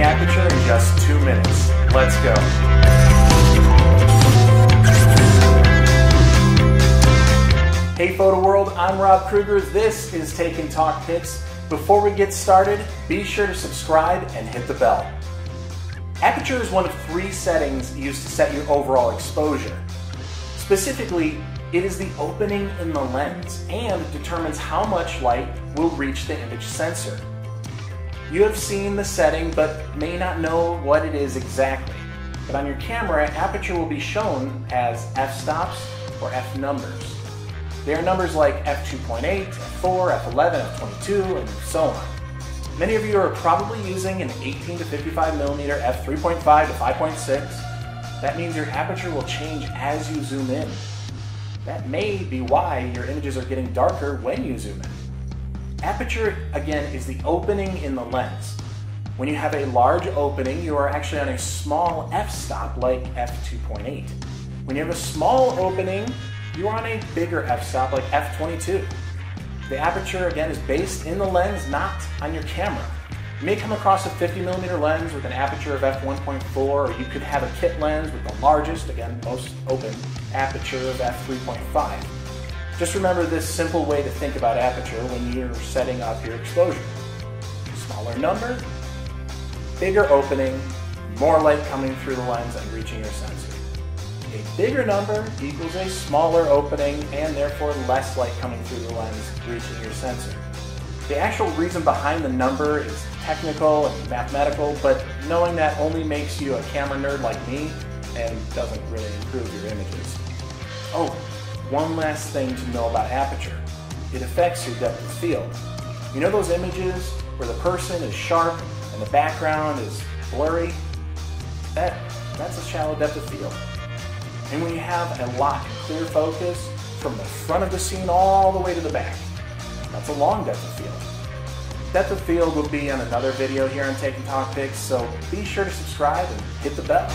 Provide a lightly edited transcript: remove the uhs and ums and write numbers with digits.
aperture in just 2 minutes. Let's go. Hey Photo World, I'm Rob Kruger. This is Take and Talk Tips. Before we get started, be sure to subscribe and hit the bell. Aperture is one of 3 settings used to set your overall exposure. Specifically, it is the opening in the lens and determines how much light will reach the image sensor. You have seen the setting but may not know what it is exactly. But on your camera, aperture will be shown as fStops or f numbers. They are numbers like f2.8, f4, f11, f22, and so on. Many of you are probably using an 18 to 55 millimeter f3.5 to 5.6. That means your aperture will change as you zoom in. That may be why your images are getting darker when you zoom in. Aperture, again, is the opening in the lens. When you have a large opening, you are actually on a small f-stop like f2.8. When you have a small opening, you are on a bigger f-stop like f22. The aperture, again, is based in the lens, not on your camera. You may come across a 50 millimeter lens with an aperture of f1.4, or you could have a kit lens with the largest, again, most open, aperture of f3.5. Just remember this simple way to think about aperture when you're setting up your exposure. Smaller number, bigger opening, more light coming through the lens and reaching your sensor. A bigger number equals a smaller opening and therefore less light coming through the lens reaching your sensor. The actual reason behind the number is technical and mathematical, but knowing that only makes you a camera nerd like me and doesn't really improve your images. Oh, one last thing to know about aperture. It affects your depth of field. You know those images where the person is sharp and the background is blurry? That's a shallow depth of field. And when you have a lock and clear focus from the front of the scene all the way to the back, that's a long depth of field. Depth of field will be on another video here on Take and Talk Pics, so be sure to subscribe and hit the bell.